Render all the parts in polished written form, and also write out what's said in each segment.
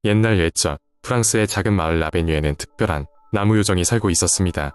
옛날 옛적 프랑스의 작은 마을 라베뉴에는 특별한 나무 요정이 살고 있었습니다.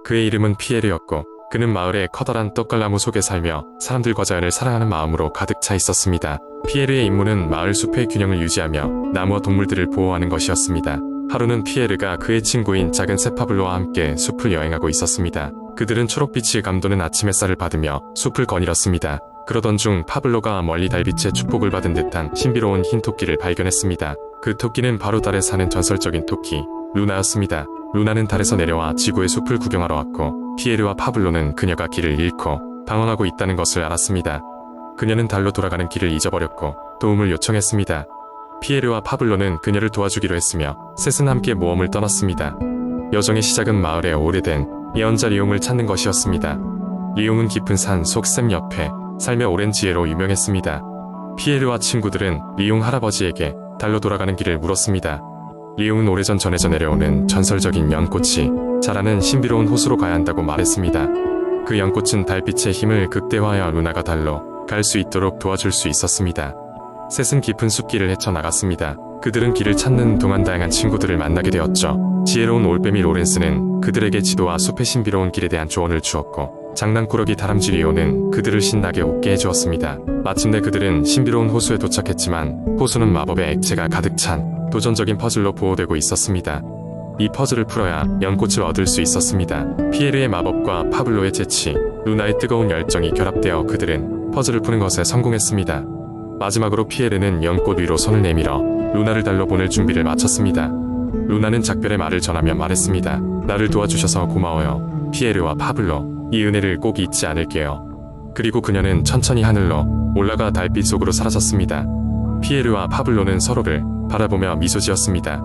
그의 이름은 피에르였고 그는 마을의 커다란 떡갈나무 속에 살며 사람들과 자연을 사랑하는 마음으로 가득 차 있었습니다. 피에르의 임무는 마을 숲의 균형을 유지하며 나무와 동물들을 보호하는 것이었습니다. 하루는 피에르가 그의 친구인 작은 세파블로와 함께 숲을 여행하고 있었습니다. 그들은 초록빛이 감도는 아침 햇살을 받으며 숲을 거닐었습니다. 그러던 중 파블로가 멀리 달빛의 축복을 받은 듯한 신비로운 흰 토끼를 발견했습니다. 그 토끼는 바로 달에 사는 전설적인 토끼 루나였습니다. 루나는 달에서 내려와 지구의 숲을 구경하러 왔고 피에르와 파블로는 그녀가 길을 잃고 방황하고 있다는 것을 알았습니다. 그녀는 달로 돌아가는 길을 잊어버렸고 도움을 요청했습니다. 피에르와 파블로는 그녀를 도와주기로 했으며 셋은 함께 모험을 떠났습니다. 여정의 시작은 마을의 오래된 예언자 리옹을 찾는 것이었습니다. 리옹은 깊은 산 속 샘 옆에 살며 오랜 지혜로 유명했습니다. 피에르와 친구들은 리옹 할아버지에게 달로 돌아가는 길을 물었습니다. 리옹은 오래전 전에서 내려오는 전설적인 연꽃이 자라는 신비로운 호수로 가야 한다고 말했습니다. 그 연꽃은 달빛의 힘을 극대화하여 루나가 달로 갈 수 있도록 도와줄 수 있었습니다. 셋은 깊은 숲길을 헤쳐나갔습니다. 그들은 길을 찾는 동안 다양한 친구들을 만나게 되었죠. 지혜로운 올빼미 로렌스는 그들에게 지도와 숲의 신비로운 길에 대한 조언을 주었고 장난꾸러기 다람쥐 리오는 그들을 신나게 웃게 해주었습니다. 마침내 그들은 신비로운 호수에 도착했지만 호수는 마법의 액체가 가득 찬 도전적인 퍼즐로 보호되고 있었습니다. 이 퍼즐을 풀어야 연꽃을 얻을 수 있었습니다. 피에르의 마법과 파블로의 재치, 루나의 뜨거운 열정이 결합되어 그들은 퍼즐을 푸는 것에 성공했습니다. 마지막으로 피에르는 연꽃 위로 손을 내밀어 루나를 달로 보낼 준비를 마쳤습니다. 루나는 작별의 말을 전하며 말했습니다. 나를 도와주셔서 고마워요. 피에르와 파블로, 이 은혜를 꼭 잊지 않을게요. 그리고 그녀는 천천히 하늘로 올라가 달빛 속으로 사라졌습니다. 피에르와 파블로는 서로를 바라보며 미소 지었습니다.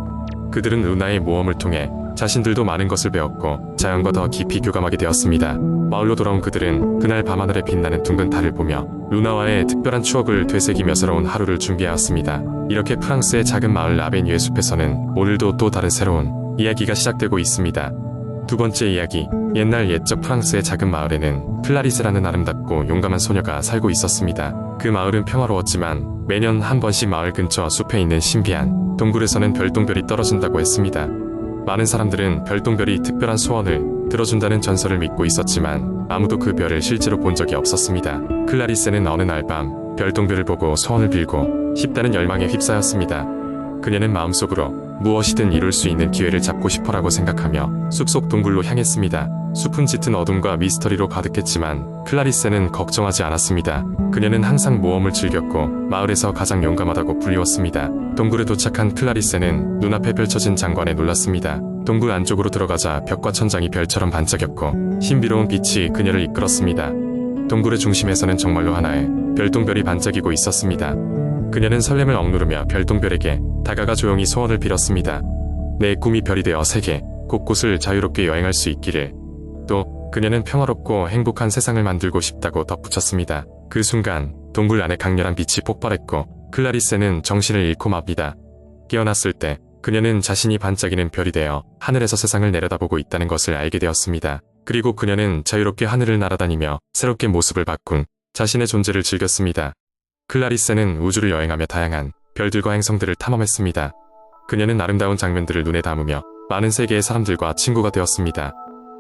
그들은 루나의 모험을 통해 자신들도 많은 것을 배웠고 자연과 더 깊이 교감하게 되었습니다. 마을로 돌아온 그들은 그날 밤하늘에 빛나는 둥근 달을 보며 루나와의 특별한 추억을 되새기며 새로운 하루를 준비해왔습니다. 이렇게 프랑스의 작은 마을 라베뉴의 숲에서는 오늘도 또 다른 새로운 이야기가 시작되고 있습니다. 두 번째 이야기, 옛날 옛적 프랑스의 작은 마을에는 클라리스라는 아름답고 용감한 소녀가 살고 있었습니다. 그 마을은 평화로웠지만 매년 한 번씩 마을 근처 숲에 있는 신비한 동굴에서는 별똥별이 떨어진다고 했습니다. 많은 사람들은 별똥별이 특별한 소원을 들어준다는 전설을 믿고 있었지만 아무도 그 별을 실제로 본 적이 없었습니다. 클라리스는 어느 날 밤 별똥별을 보고 소원을 빌고 싶다는 열망에 휩싸였습니다. 그녀는 마음속으로 무엇이든 이룰 수 있는 기회를 잡고 싶어라고 생각하며 숲속 동굴로 향했습니다. 숲은 짙은 어둠과 미스터리로 가득했지만 클라리스는 걱정하지 않았습니다. 그녀는 항상 모험을 즐겼고 마을에서 가장 용감하다고 불리웠습니다. 동굴에 도착한 클라리스는 눈앞에 펼쳐진 장관에 놀랐습니다. 동굴 안쪽으로 들어가자 벽과 천장이 별처럼 반짝였고 신비로운 빛이 그녀를 이끌었습니다. 동굴의 중심에서는 정말로 하나의 별똥별이 반짝이고 있었습니다. 그녀는 설렘을 억누르며 별똥별에게 다가가 조용히 소원을 빌었습니다. 내 꿈이 별이 되어 세계 곳곳을 자유롭게 여행할 수 있기를. 또 그녀는 평화롭고 행복한 세상을 만들고 싶다고 덧붙였습니다. 그 순간 동굴 안에 강렬한 빛이 폭발했고 클라리스는 정신을 잃고 맙니다. 깨어났을 때 그녀는 자신이 반짝이는 별이 되어 하늘에서 세상을 내려다보고 있다는 것을 알게 되었습니다. 그리고 그녀는 자유롭게 하늘을 날아다니며 새롭게 모습을 바꾼 자신의 존재를 즐겼습니다. 클라리스는 우주를 여행하며 다양한 별들과 행성들을 탐험했습니다. 그녀는 아름다운 장면들을 눈에 담으며 많은 세계의 사람들과 친구가 되었습니다.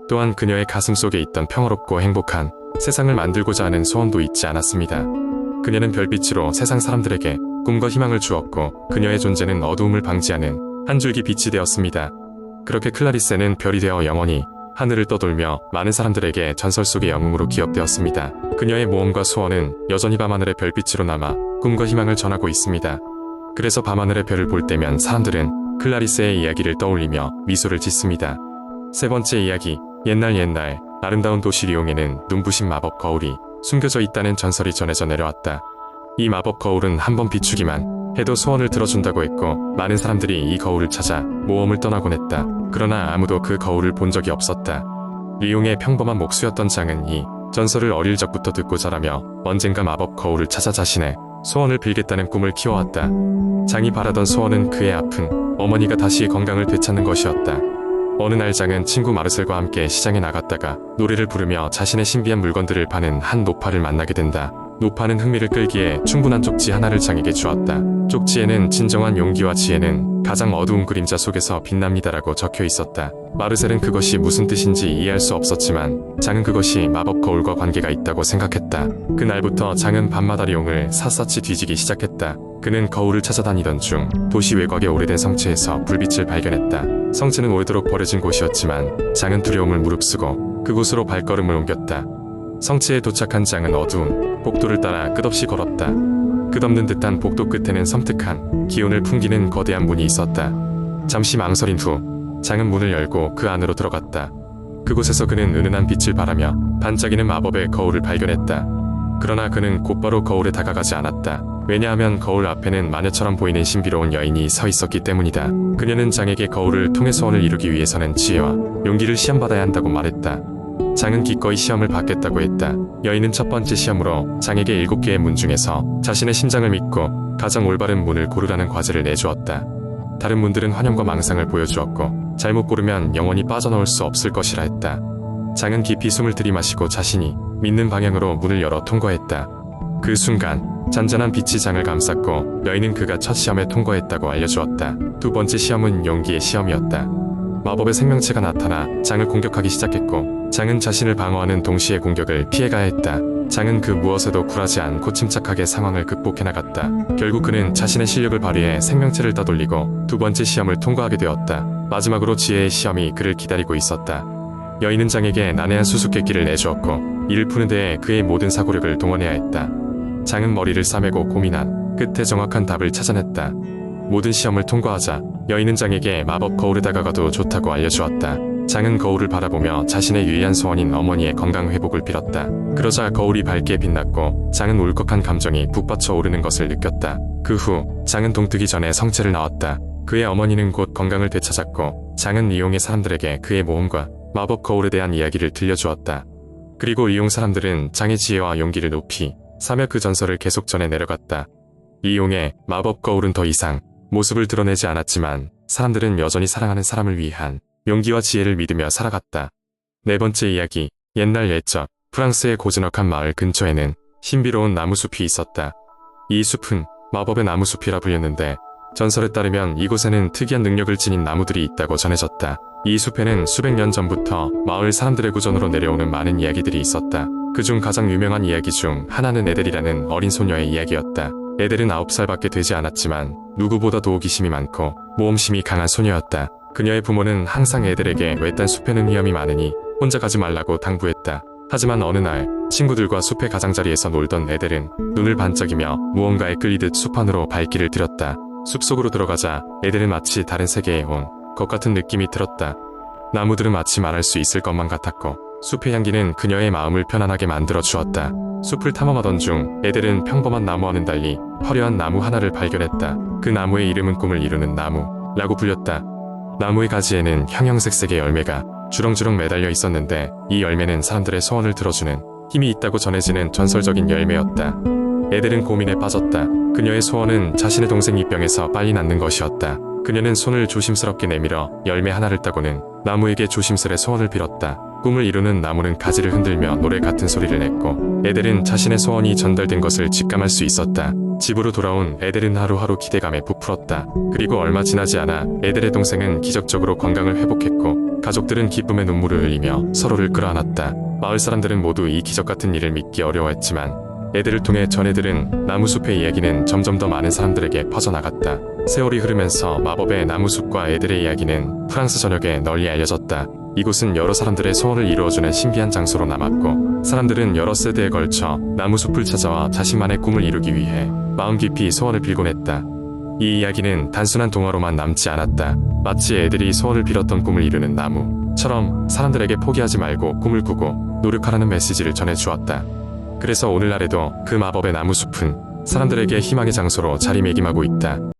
또한 그녀의 가슴 속에 있던 평화롭고 행복한 세상을 만들고자 하는 소원도 잊지 않았습니다. 그녀는 별빛으로 세상 사람들에게 꿈과 희망을 주었고 그녀의 존재는 어두움을 방지하는 한 줄기 빛이 되었습니다. 그렇게 클라리스는 별이 되어 영원히 하늘을 떠돌며 많은 사람들에게 전설 속의 영웅으로 기억되었습니다. 그녀의 모험과 소원은 여전히 밤하늘의 별빛으로 남아 꿈과 희망을 전하고 있습니다. 그래서 밤하늘의 별을 볼 때면 사람들은 클라리스의 이야기를 떠올리며 미소를 짓습니다. 세 번째 이야기, 옛날 아름다운 도시 리옹에는 눈부신 마법 거울이 숨겨져 있다는 전설이 전해져 내려왔다. 이 마법 거울은 한번 비추기만 해도 소원을 들어준다고 했고 많은 사람들이 이 거울을 찾아 모험을 떠나곤 했다. 그러나 아무도 그 거울을 본 적이 없었다. 리옹의 평범한 목수였던 장은 이 전설을 어릴 적부터 듣고 자라며 언젠가 마법 거울을 찾아 자신의 소원을 빌겠다는 꿈을 키워왔다. 장이 바라던 소원은 그의 아픈 어머니가 다시 건강을 되찾는 것이었다. 어느 날 장은 친구 마르셀과 함께 시장에 나갔다가 노래를 부르며 자신의 신비한 물건들을 파는 한 노파를 만나게 된다. 노파는 흥미를 끌기에 충분한 쪽지 하나를 장에게 주었다. 쪽지에는 진정한 용기와 지혜는 가장 어두운 그림자 속에서 빛납니다라고 적혀 있었다. 마르셀은 그것이 무슨 뜻인지 이해할 수 없었지만 장은 그것이 마법 거울과 관계가 있다고 생각했다. 그날부터 장은 밤마다 리옹을 샅샅이 뒤지기 시작했다. 그는 거울을 찾아다니던 중 도시 외곽의 오래된 성체에서 불빛을 발견했다. 성체는 오래도록 버려진 곳이었지만 장은 두려움을 무릅쓰고 그곳으로 발걸음을 옮겼다. 성체에 도착한 장은 어두운 복도를 따라 끝없이 걸었다. 끝없는 듯한 복도 끝에는 섬뜩한 기운을 풍기는 거대한 문이 있었다. 잠시 망설인 후 장은 문을 열고 그 안으로 들어갔다. 그곳에서 그는 은은한 빛을 발하며 반짝이는 마법의 거울을 발견했다. 그러나 그는 곧바로 거울에 다가가지 않았다. 왜냐하면 거울 앞에는 마녀처럼 보이는 신비로운 여인이 서 있었기 때문이다. 그녀는 장에게 거울을 통해 소원을 이루기 위해서는 지혜와 용기를 시험받아야 한다고 말했다. 장은 기꺼이 시험을 받겠다고 했다. 여인은 첫 번째 시험으로 장에게 7개의 문 중에서 자신의 심장을 믿고 가장 올바른 문을 고르라는 과제를 내주었다. 다른 문들은 환영과 망상을 보여주었고 잘못 고르면 영원히 빠져나올 수 없을 것이라 했다. 장은 깊이 숨을 들이마시고 자신이 믿는 방향으로 문을 열어 통과했다. 그 순간 잔잔한 빛이 장을 감쌌고 여인은 그가 첫 시험에 통과했다고 알려주었다. 두 번째 시험은 용기의 시험이었다. 마법의 생명체가 나타나 장을 공격하기 시작했고 장은 자신을 방어하는 동시에 공격을 피해가야 했다. 장은 그 무엇에도 굴하지 않고 침착하게 상황을 극복해 나갔다. 결국 그는 자신의 실력을 발휘해 생명체를 따돌리고 두 번째 시험을 통과하게 되었다. 마지막으로 지혜의 시험이 그를 기다리고 있었다. 여인은 장에게 난해한 수수께끼를 내주었고 이를 푸는 데에 그의 모든 사고력을 동원해야 했다. 장은 머리를 싸매고 고민한 끝에 정확한 답을 찾아냈다. 모든 시험을 통과하자 여인은 장에게 마법 거울에 다가가도 좋다고 알려주었다. 장은 거울을 바라보며 자신의 유일한 소원인 어머니의 건강 회복을 빌었다. 그러자 거울이 밝게 빛났고 장은 울컥한 감정이 북받쳐 오르는 것을 느꼈다. 그 후 장은 동트기 전에 성체를 나왔다. 그의 어머니는 곧 건강을 되찾았고 장은 리옹의 사람들에게 그의 모험과 마법 거울에 대한 이야기를 들려주었다. 그리고 리옹 사람들은 장의 지혜와 용기를 높이 사며 그 전설을 계속 전해 내려갔다. 리옹의 마법 거울은 더 이상 모습을 드러내지 않았지만 사람들은 여전히 사랑하는 사람을 위한 용기와 지혜를 믿으며 살아갔다. 네 번째 이야기. 옛날 옛적 프랑스의 고즈넉한 마을 근처에는 신비로운 나무숲이 있었다. 이 숲은 마법의 나무숲이라 불렸는데 전설에 따르면 이곳에는 특이한 능력을 지닌 나무들이 있다고 전해졌다. 이 숲에는 수백 년 전부터 마을 사람들의 구전으로 내려오는 많은 이야기들이 있었다. 그중 가장 유명한 이야기 중 하나는 에델이라는 어린 소녀의 이야기였다. 에델은 9살밖에 되지 않았지만 누구보다도 호기심이 많고 모험심이 강한 소녀였다. 그녀의 부모는 항상 에델에게 외딴 숲에는 위험이 많으니 혼자 가지 말라고 당부했다. 하지만 어느 날 친구들과 숲의 가장자리에서 놀던 에델은 눈을 반짝이며 무언가에 끌리듯 숲 안으로 발길을 들였다. 숲속으로 들어가자 에델은 마치 다른 세계에 온 것 같은 느낌이 들었다. 나무들은 마치 말할 수 있을 것만 같았고 숲의 향기는 그녀의 마음을 편안하게 만들어 주었다. 숲을 탐험하던 중 에델은 평범한 나무와는 달리 화려한 나무 하나를 발견했다. 그 나무의 이름은 꿈을 이루는 나무라고 불렸다. 나무의 가지에는 형형색색의 열매가 주렁주렁 매달려 있었는데 이 열매는 사람들의 소원을 들어주는 힘이 있다고 전해지는 전설적인 열매였다. 에델은 고민에 빠졌다. 그녀의 소원은 자신의 동생이 병에서 빨리 낫는 것이었다. 그녀는 손을 조심스럽게 내밀어 열매 하나를 따고는 나무에게 조심스레 소원을 빌었다. 꿈을 이루는 나무는 가지를 흔들며 노래 같은 소리를 냈고 에델은 자신의 소원이 전달된 것을 직감할 수 있었다. 집으로 돌아온 에델은 하루하루 기대감에 부풀었다. 그리고 얼마 지나지 않아 에델의 동생은 기적적으로 건강을 회복했고 가족들은 기쁨의 눈물을 흘리며 서로를 끌어안았다. 마을 사람들은 모두 이 기적 같은 일을 믿기 어려워했지만 에델을 통해 전해들은 나무숲의 이야기는 점점 더 많은 사람들에게 퍼져나갔다. 세월이 흐르면서 마법의 나무숲과 에델의 이야기는 프랑스 전역에 널리 알려졌다. 이곳은 여러 사람들의 소원을 이루어주는 신비한 장소로 남았고 사람들은 여러 세대에 걸쳐 나무숲을 찾아와 자신만의 꿈을 이루기 위해 마음 깊이 소원을 빌곤 했다. 이 이야기는 단순한 동화로만 남지 않았다. 마치 애들이 소원을 빌었던 꿈을 이루는 나무처럼 사람들에게 포기하지 말고 꿈을 꾸고 노력하라는 메시지를 전해주었다. 그래서 오늘날에도 그 마법의 나무숲은 사람들에게 희망의 장소로 자리매김하고 있다.